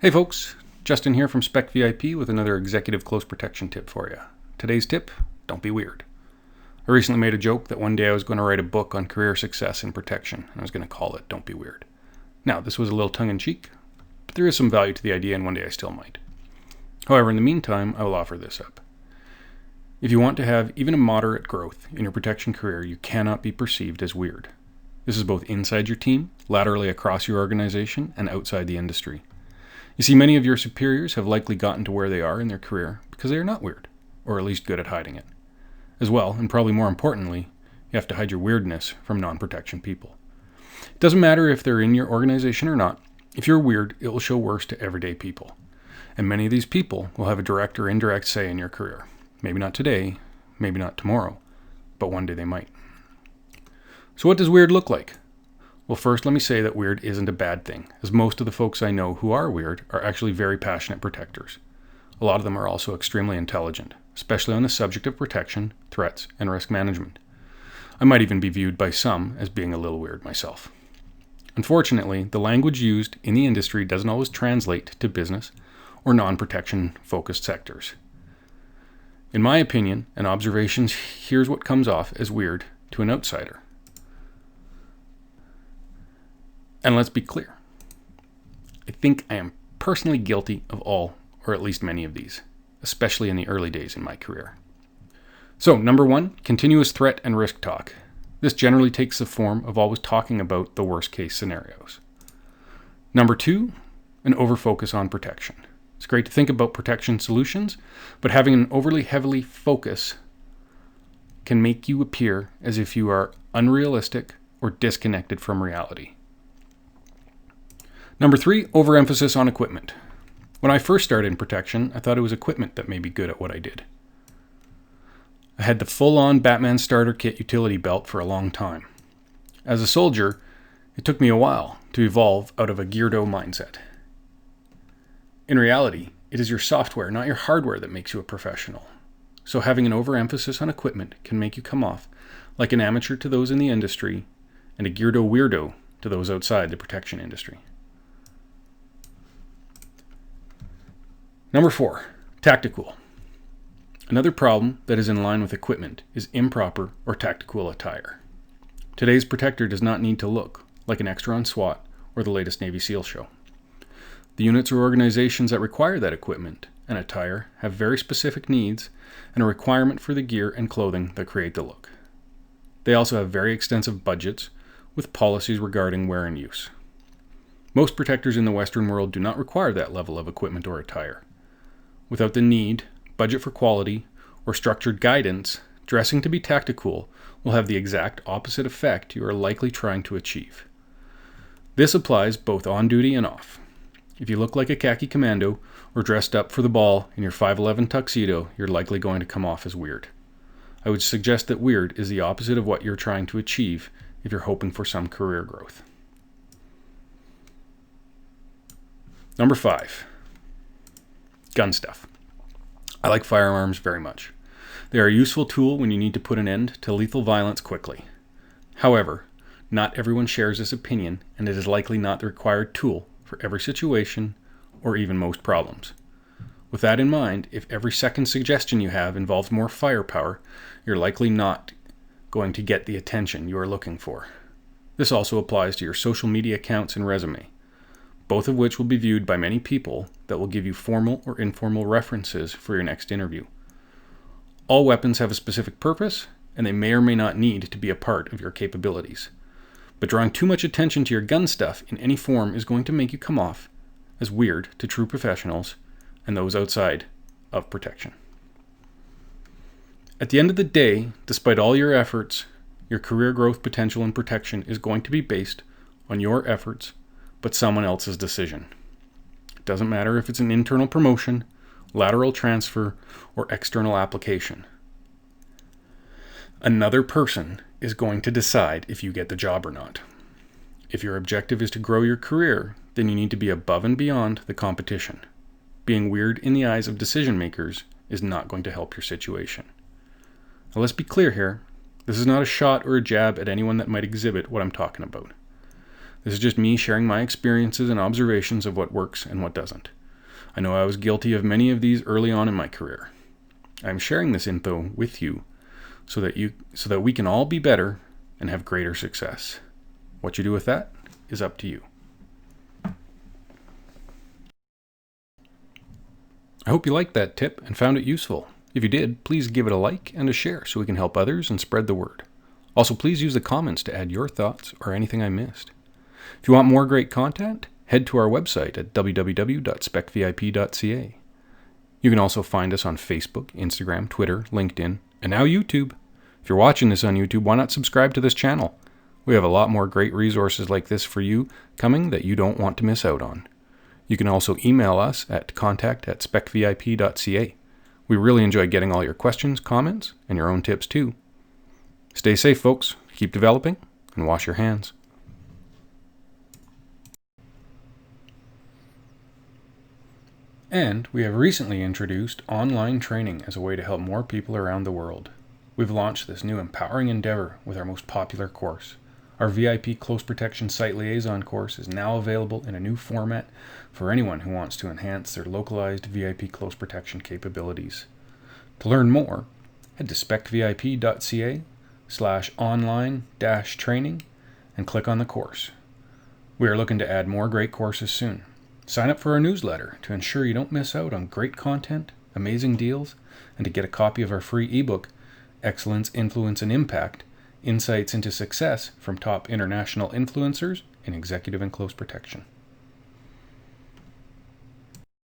Hey folks, Justin here from Spec VIP with another executive close protection tip for you. Today's tip, don't be weird. I recently made a joke that one day I was going to write a book on career success and protection, and I was going to call it Don't Be Weird. Now, this was a little tongue-in-cheek, but there is some value to the idea, and one day I still might. However, in the meantime, I will offer this up. If you want to have even a moderate growth in your protection career, you cannot be perceived as weird. This is both inside your team, laterally across your organization, and outside the industry. You see, many of your superiors have likely gotten to where they are in their career because they are not weird, or at least good at hiding it. As well, and probably more importantly, you have to hide your weirdness from non-protection people. It doesn't matter if they're in your organization or not. If you're weird, it will show worse to everyday people. And many of these people will have a direct or indirect say in your career. Maybe not today, maybe not tomorrow, but one day they might. So what does weird look like? Well, first let me say that weird isn't a bad thing, as most of the folks I know who are weird are actually very passionate protectors. A lot of them are also extremely intelligent, especially on the subject of protection, threats, and risk management. I might even be viewed by some as being a little weird myself. Unfortunately, the language used in the industry doesn't always translate to business or non-protection focused sectors. In my opinion and observations, here's what comes off as weird to an outsider. And let's be clear. I think I am personally guilty of all, or at least many of these, especially in the early days in my career. So, number one, continuous threat and risk talk. This generally takes the form of always talking about the worst case scenarios. Number two, an overfocus on protection. It's great to think about protection solutions, but having an overly heavily focus can make you appear as if you are unrealistic or disconnected from reality. Number three, overemphasis on equipment. When I first started in protection, I thought it was equipment that made me good at what I did. I had the full-on Batman starter kit utility belt for a long time. As a soldier, it took me a while to evolve out of a geardo mindset. In reality, it is your software, not your hardware, that makes you a professional. So having an overemphasis on equipment can make you come off like an amateur to those in the industry and a geardo weirdo to those outside the protection industry. Number four, tactical. Another problem that is in line with equipment is improper or tactical attire. Today's protector does not need to look like an extra on SWAT or the latest Navy SEAL show. The units or organizations that require that equipment and attire have very specific needs and a requirement for the gear and clothing that create the look. They also have very extensive budgets with policies regarding wear and use. Most protectors in the Western world do not require that level of equipment or attire. Without the need, budget for quality, or structured guidance, dressing to be tactical will have the exact opposite effect you are likely trying to achieve. This applies both on duty and off. If you look like a khaki commando or dressed up for the ball in your 511 tuxedo, you're likely going to come off as weird. I would suggest that weird is the opposite of what you're trying to achieve if you're hoping for some career growth. Number five, gun stuff. I like firearms very much. They are a useful tool when you need to put an end to lethal violence quickly. However, not everyone shares this opinion, and it is likely not the required tool for every situation or even most problems. With that in mind, if every second suggestion you have involves more firepower, you're likely not going to get the attention you are looking for. This also applies to your social media accounts and resume, both of which will be viewed by many people that will give you formal or informal references for your next interview. All weapons have a specific purpose, and they may or may not need to be a part of your capabilities. But drawing too much attention to your gun stuff in any form is going to make you come off as weird to true professionals and those outside of protection. At the end of the day, despite all your efforts, your career growth potential in protection is going to be based on your efforts but someone else's decision. It doesn't matter if it's an internal promotion, lateral transfer, or external application. Another person is going to decide if you get the job or not. If your objective is to grow your career, then you need to be above and beyond the competition. Being weird in the eyes of decision makers is not going to help your situation. Now let's be clear here. This is not a shot or a jab at anyone that might exhibit what I'm talking about. This is just me sharing my experiences and observations of what works and what doesn't. I know I was guilty of many of these early on in my career. I'm sharing this info with you so that we can all be better and have greater success. What you do with that is up to you. I hope you liked that tip and found it useful. If you did, please give it a like and a share so we can help others and spread the word. Also, please use the comments to add your thoughts or anything I missed. If you want more great content, head to our website at www.specvip.ca. You can also find us on Facebook, Instagram, Twitter, LinkedIn, and now YouTube. If you're watching this on YouTube, why not subscribe to this channel? We have a lot more great resources like this for you coming that you don't want to miss out on. You can also email us at contact@specvip.ca. We really enjoy getting all your questions, comments, and your own tips too. Stay safe, folks. Keep developing, and wash your hands. And we have recently introduced online training as a way to help more people around the world. We've launched this new empowering endeavor with our most popular course. Our VIP Close Protection Site Liaison course is now available in a new format for anyone who wants to enhance their localized VIP close protection capabilities. To learn more, head to specvip.ca/online-training and click on the course. We are looking to add more great courses soon. Sign up for our newsletter to ensure you don't miss out on great content, amazing deals, and to get a copy of our free ebook, Excellence, Influence, and Impact, Insights into Success from Top International Influencers in Executive and Close Protection.